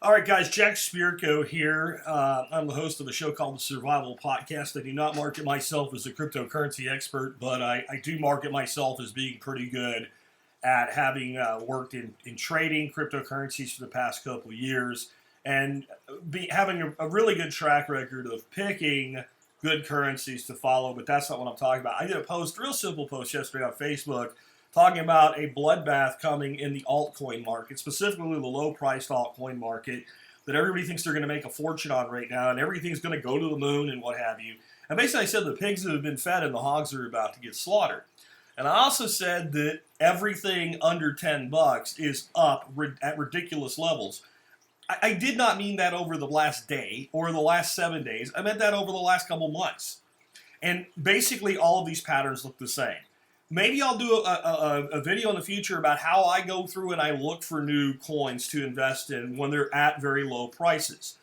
All right, guys, Jack Spirko here. I'm the host of a show called the Survival Podcast. I do not market myself as a cryptocurrency expert, but I do market myself as being pretty good at having worked in trading cryptocurrencies for the past couple of years and having a really good track record of picking good currencies to follow, but that's not what I'm talking about. I did a real simple post yesterday on Facebook talking about a bloodbath coming in the altcoin market, specifically the low-priced altcoin market that everybody thinks they're going to make a fortune on right now, and everything's going to go to the moon and what have you. And basically I said the pigs have been fed and the hogs are about to get slaughtered. And I also said that everything under 10 bucks is up at ridiculous levels. I did not mean that over the last day or the last 7 days. I meant that over the last couple months. And basically all of these patterns look the same. Maybe I'll do a video in the future about how I go through and I look for new coins to invest in when they're at very low prices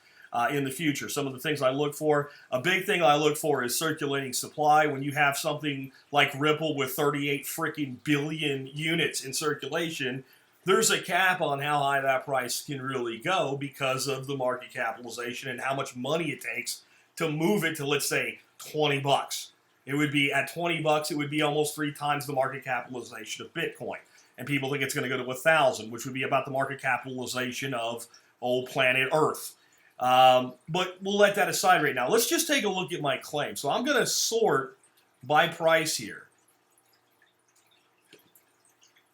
in the future. Some of the things I look for, a big thing I look for is circulating supply. When you have something like Ripple with 38 freaking billion units in circulation, there's a cap on how high that price can really go because of the market capitalization and how much money it takes to move it to, let's say, 20 bucks. It would be at 20 bucks, it would be almost 3 times the market capitalization of Bitcoin. And people think it's going to go to 1,000, which would be about the market capitalization of old planet Earth. But we'll let that aside right now. Let's just take a look at my claim. So I'm going to sort by price here.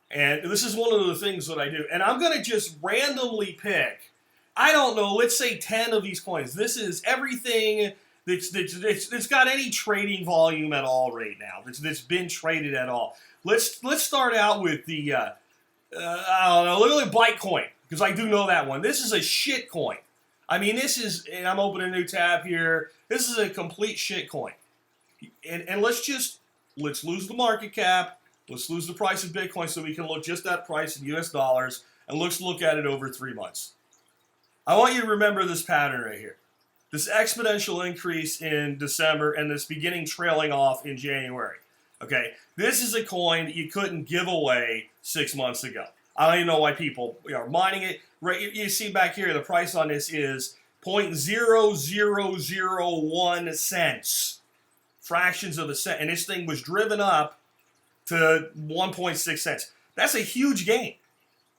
And this is one of the things that I do. And I'm going to just randomly pick, I don't know, let's say 10 of these coins. This is everything that's got any trading volume at all right now. That's been traded at all. Let's start out with the I don't know. Look at Bitcoin, because I do know that one. This is a shit coin. I mean, this is, and I'm opening a new tab here. This is a complete shit coin. And let's lose the market cap. Let's lose the price of Bitcoin so we can look just at price in US dollars, and let's look at it over 3 months. I want you to remember this pattern right here. This exponential increase in December and this beginning trailing off in January. Okay, this is a coin that you couldn't give away 6 months ago. I don't even know why people are mining it. Right, you see back here, the price on this is 0.0001 cents, fractions of a cent, and this thing was driven up to 1.6 cents. That's a huge gain.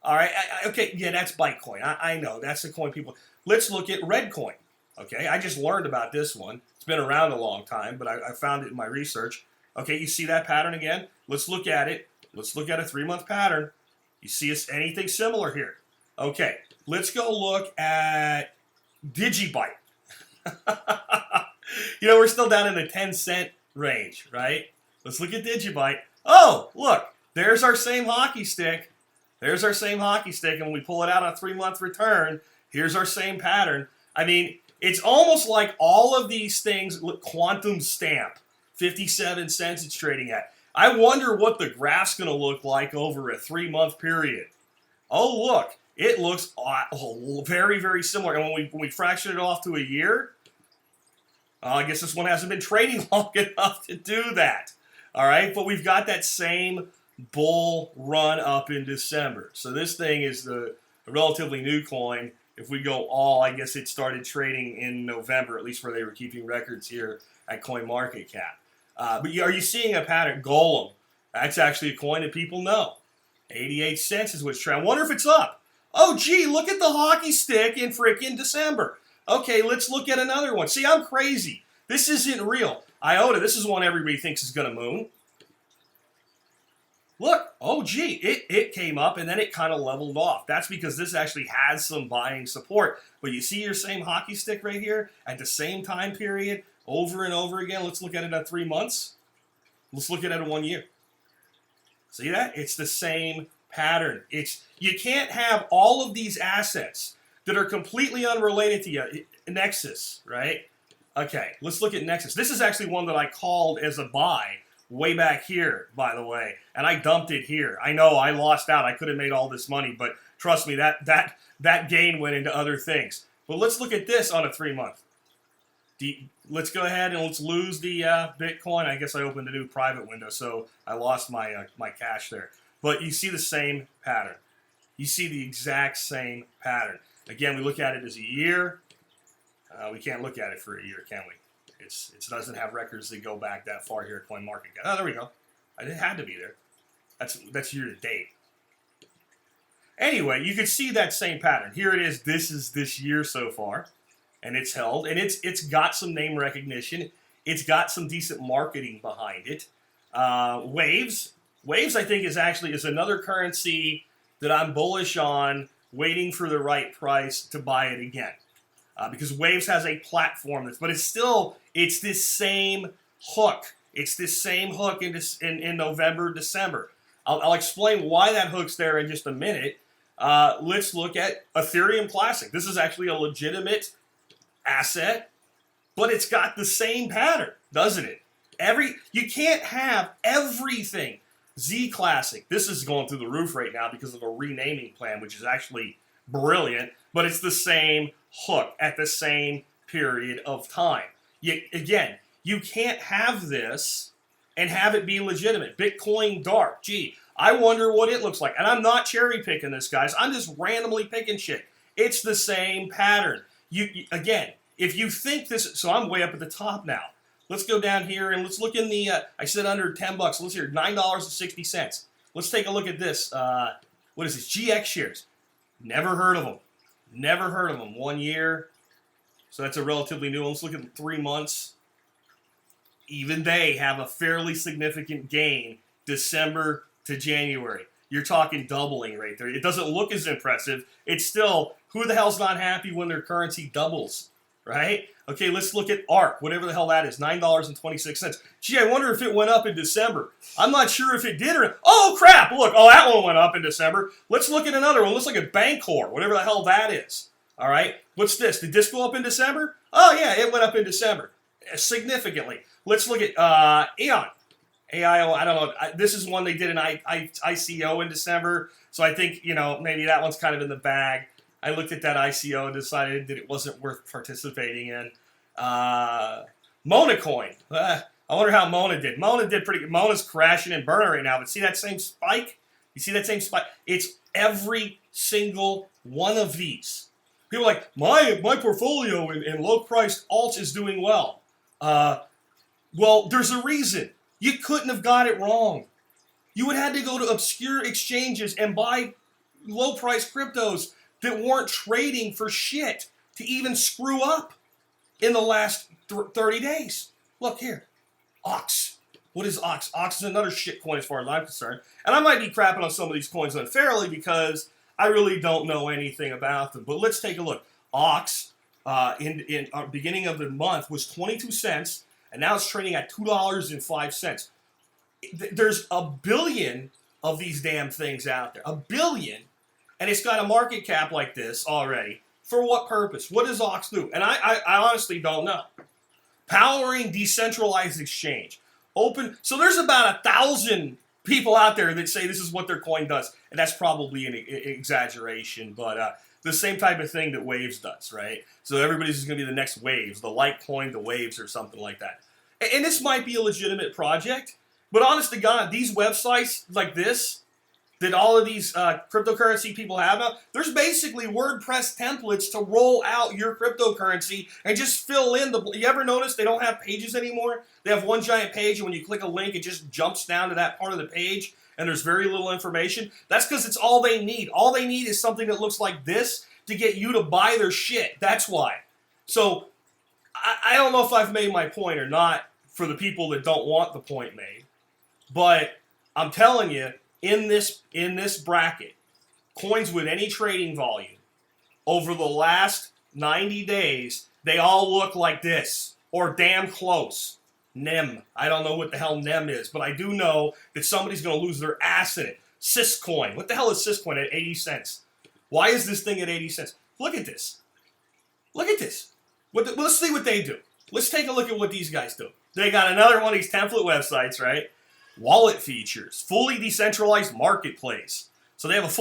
All right, okay, yeah, that's Bitcoin. I know that's the coin people. Let's look at Redcoin. Okay, I just learned about this one. It's been around a long time, but I found it in my research. Okay, you see that pattern again? Let's look at it. Let's look at a 3-month pattern. You see anything similar here? Okay, let's go look at Digibyte. We're still down in the 10-cent range, right? Let's look at Digibyte. Oh, look, there's our same hockey stick. There's our same hockey stick, and when we pull it out on a 3-month return, here's our same pattern. I mean, it's almost like all of these things, quantum stamp, 57 cents it's trading at. I wonder what the graph's going to look like over a 3-month period. Oh, look, it looks very, very similar. And when we fraction it off to a year, I guess this one hasn't been trading long enough to do that. All right, but we've got that same bull run up in December. So this thing is a relatively new coin. If we go all, I guess it started trading in November, at least where they were keeping records here at CoinMarketCap. But are you seeing a pattern? Golem, that's actually a coin that people know. 88 cents is what's trading. I wonder if it's up. Oh, gee, look at the hockey stick in frickin' December. Okay, let's look at another one. See, I'm crazy. This isn't real. IOTA, this is one everybody thinks is going to moon. Look, oh gee, it came up and then it kind of leveled off. That's because this actually has some buying support. But you see your same hockey stick right here at the same time period over and over again. Let's look at it at 3 months. Let's look at it at 1 year. See that? It's the same pattern. You can't have all of these assets that are completely unrelated to you. Nexus, right? Okay, let's look at Nexus. This is actually one that I called as a buy way back here, by the way, and I dumped it here. I know I lost out. I could have made all this money, but trust me, that gain went into other things. But let's look at this on a 3-month. Let's go ahead and let's lose the Bitcoin. I guess I opened a new private window, so I lost my my cash there. But you see the same pattern. You see the exact same pattern. Again, we look at it as a year. We can't look at it for a year, can we? It doesn't have records that go back that far here at CoinMarketCap. Oh, there we go. It had to be there. That's year to date. Anyway, you can see that same pattern. Here it is. This is this year so far, and it's held, and it's got some name recognition. It's got some decent marketing behind it. Waves, I think is another currency that I'm bullish on, waiting for the right price to buy it again, because Waves has a platform but it's this same hook. It's this same hook in November, December. I'll explain why that hook's there in just a minute. Let's look at Ethereum Classic. This is actually a legitimate asset, but it's got the same pattern, doesn't it? You can't have everything. Z Classic, this is going through the roof right now because of a renaming plan, which is actually brilliant, but it's the same hook at the same period of time. Again, you can't have this and have it be legitimate. Bitcoin Dark, gee, I wonder what it looks like. And I'm not cherry picking this, guys. I'm just randomly picking shit. It's the same pattern. Again, if you think this, so I'm way up at the top now. Let's go down here and let's look in the, I said under 10 bucks. Let's hear $9.60. Let's take a look at this. What is this? GX shares. Never heard of them. Never heard of them. 1 year. So that's a relatively new one. Let's look at 3 months. Even they have a fairly significant gain December to January. You're talking doubling right there. It doesn't look as impressive. It's still, who the hell's not happy when their currency doubles, right? Okay, let's look at ARK, whatever the hell that is, $9.26. Gee, I wonder if it went up in December. I'm not sure if it did or not. Oh, crap, look, that one went up in December. Let's look at another one. Let's look at Bancor, whatever the hell that is. All right, what's this? Did this go up in December? Oh, yeah, it went up in December, significantly. Let's look at Aeon. AIO, I don't know. This is one they did an ICO in December, so I think, maybe that one's kind of in the bag. I looked at that ICO and decided that it wasn't worth participating in. Mona Coin. I wonder how Mona did. Mona did pretty good. Mona's crashing and burning right now, but see that same spike? You see that same spike? It's every single one of these. People are like, my portfolio in low-priced alts is doing well. Well, there's a reason. You couldn't have got it wrong. You would have had to go to obscure exchanges and buy low-priced cryptos that weren't trading for shit to even screw up in the last 30 days. Look here. Ox. What is Ox? Ox is another shit coin as far as I'm concerned. And I might be crapping on some of these coins unfairly because I really don't know anything about them. But let's take a look. Ox, in beginning of the month, was 22 cents, and now it's trading at $2.05. There's a billion of these damn things out there. A billion. And it's got a market cap like this already. For what purpose? What does Ox do? And I honestly don't know. Powering decentralized exchange. So there's about 1,000 people out there that say this is what their coin does. And that's probably an exaggeration. But the same type of thing that Waves does, right? So everybody's just going to be the next Waves. The Litecoin, the Waves, or something like that. And this might be a legitimate project. But honest to God, these websites like this, that all of these cryptocurrency people have now, there's basically WordPress templates to roll out your cryptocurrency and just fill in you ever notice they don't have pages anymore? They have one giant page, and when you click a link, it just jumps down to that part of the page, and there's very little information. That's because it's all they need. All they need is something that looks like this to get you to buy their shit. That's why. So I don't know if I've made my point or not for the people that don't want the point made, but I'm telling you, in this bracket, coins with any trading volume over the last 90 days, they all look like this, or damn close. NEM. I don't know what the hell NEM is, but I do know that somebody's going to lose their ass in it. Syscoin. What the hell is Syscoin at 80 cents? Why is this thing at 80 cents? Look at this. Look at this. Let's see what they do. Let's take a look at what these guys do. They got another one of these template websites, right? Wallet features, fully decentralized marketplace. So they have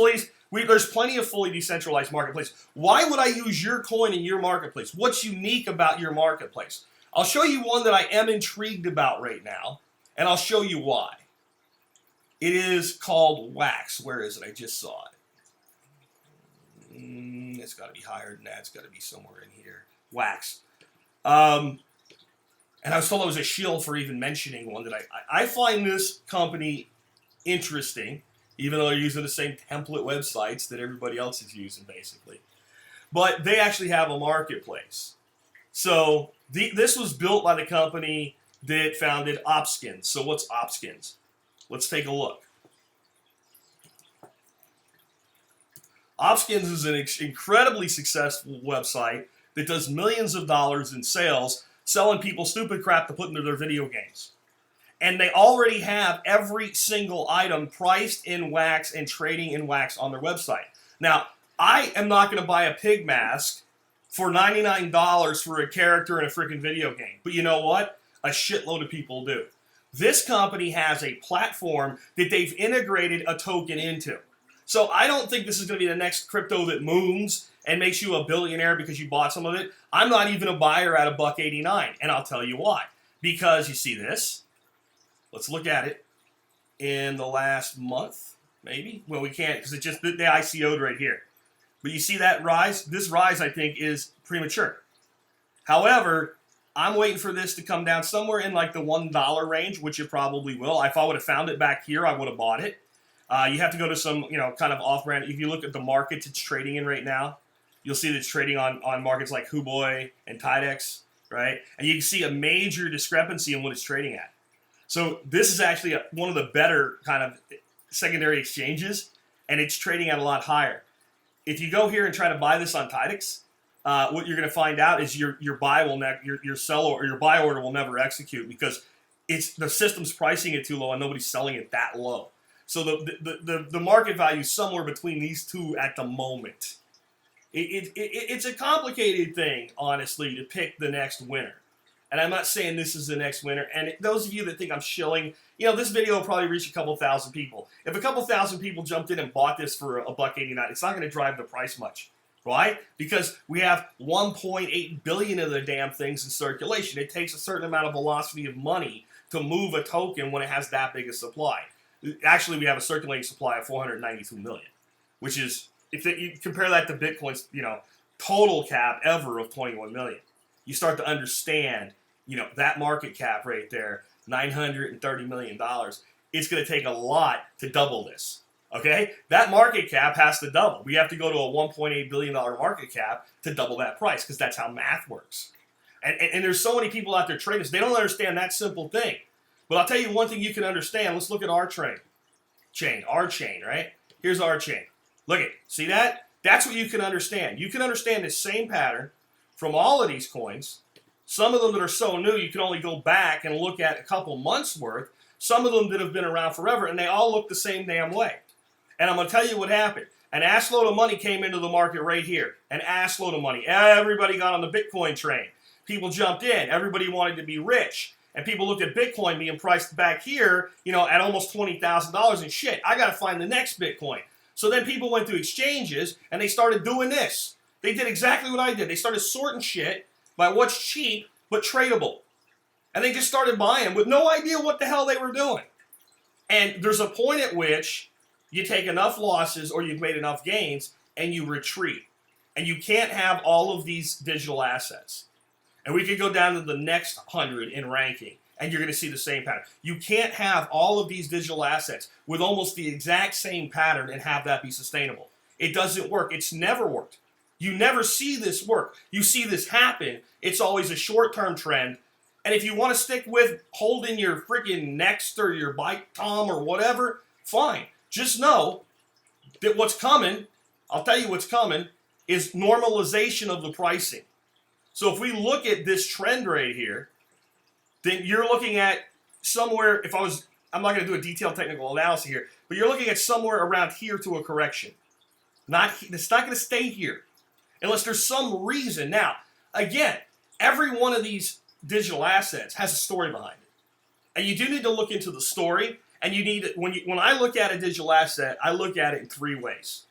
there's plenty of fully decentralized marketplace. Why would I use your coin in your marketplace? What's unique about your marketplace? I'll show you one that I am intrigued about right now, and I'll show you why. It is called Wax. Where is it? I just saw it. It's got to be higher than that. It's got to be somewhere in here. Wax. And I was told I was a shill for even mentioning one that I find this company interesting, even though they're using the same template websites that everybody else is using, basically. But they actually have a marketplace. So this was built by the company that founded Opskins. So what's Opskins? Let's take a look. Opskins is an incredibly successful website that does millions of dollars in sales, selling people stupid crap to put into their video games. And they already have every single item priced in wax and trading in wax on their website. Now, I am not going to buy a pig mask for $99 for a character in a freaking video game. But you know what? A shitload of people do. This company has a platform that they've integrated a token into. So I don't think this is going to be the next crypto that moons and makes you a billionaire because you bought some of it. I'm not even a buyer at $1.89, and I'll tell you why. Because you see this. Let's look at it in the last month, maybe. Well, we can't because it just they ICO'd right here. But you see that rise? This rise, I think, is premature. However, I'm waiting for this to come down somewhere in like the $1 range, which it probably will. If I would have found it back here, I would have bought it. You have to go to some, kind of off-brand. If you look at the markets it's trading in right now, you'll see that it's trading on markets like Huboy and Tidex, right? And you can see a major discrepancy in what it's trading at. So this is actually one of the better kind of secondary exchanges, and it's trading at a lot higher. If you go here and try to buy this on Tidex, what you're going to find out is your buy order will never execute because the system's pricing it too low and nobody's selling it that low. So the market value is somewhere between these two at the moment. It's a complicated thing, honestly, to pick the next winner. And I'm not saying this is the next winner. And those of you that think I'm shilling, this video will probably reach a couple thousand people. If a couple thousand people jumped in and bought this for $1.89, it's not going to drive the price much. Why? Because we have 1.8 billion of the damn things in circulation. It takes a certain amount of velocity of money to move a token when it has that big a supply. Actually, we have a circulating supply of 492 million, which is, if you compare that to Bitcoin's, total cap ever of 21 million, you start to understand, that market cap right there, $930 million. It's going to take a lot to double this. Okay? That market cap has to double. We have to go to a $1.8 billion market cap to double that price because that's how math works. And there's so many people out there trading this. They don't understand that simple thing. But I'll tell you one thing you can understand. Let's look at our chain, right? Here's our chain. Look at it. See that? That's what you can understand. You can understand the same pattern from all of these coins. Some of them that are so new, you can only go back and look at a couple months worth. Some of them that have been around forever, and they all look the same damn way. And I'm going to tell you what happened. An assload of money came into the market right here. An assload of money. Everybody got on the Bitcoin train. People jumped in. Everybody wanted to be rich. And people looked at Bitcoin being priced back here, at almost $20,000 and shit. I got to find the next Bitcoin. So then people went to exchanges and they started doing this. They did exactly what I did. They started sorting shit by what's cheap but tradable. And they just started buying with no idea what the hell they were doing. And there's a point at which you take enough losses or you've made enough gains and you retreat. And you can't have all of these digital assets. And we could go down to the next 100 in ranking, and you're going to see the same pattern. You can't have all of these digital assets with almost the exact same pattern and have that be sustainable. It doesn't work. It's never worked. You never see this work. You see this happen. It's always a short-term trend. And if you want to stick with holding your freaking Next or your Bike Tom or whatever, fine. Just know that what's coming, I'll tell you what's coming, is normalization of the pricing. So if we look at this trend right here, then you're looking at somewhere, I'm not going to do a detailed technical analysis here, but you're looking at somewhere around here to a correction. It's not going to stay here unless there's some reason. Now, again, every one of these digital assets has a story behind it. And you do need to look into the story, and you need, when I look at a digital asset, I look at it in three ways.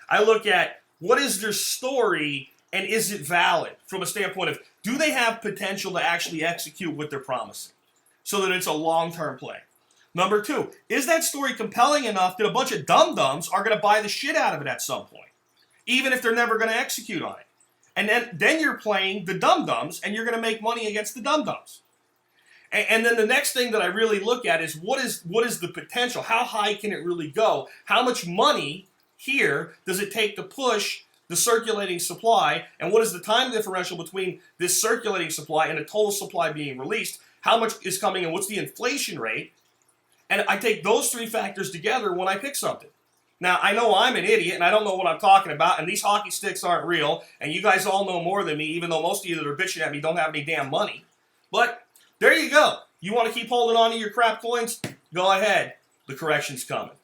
I look at what is their story and is it valid from a standpoint of, do they have potential to actually execute what they're promising so that it's a long-term play? Number two, is that story compelling enough that a bunch of dum-dums are going to buy the shit out of it at some point? even if they're never going to execute on it. And then you're playing the dum-dums, and you're going to make money against the dum-dums. And then the next thing that I really look at is what is the potential? How high can it really go? How much money here does it take to push the circulating supply? And what is the time differential between this circulating supply and the total supply being released? How much is coming and what's the inflation rate? And I take those three factors together when I pick something. Now, I know I'm an idiot and I don't know what I'm talking about, and these hockey sticks aren't real, and you guys all know more than me, even though most of you that are bitching at me don't have any damn money. But there you go. You want to keep holding on to your crap coins? Go ahead. The correction's coming.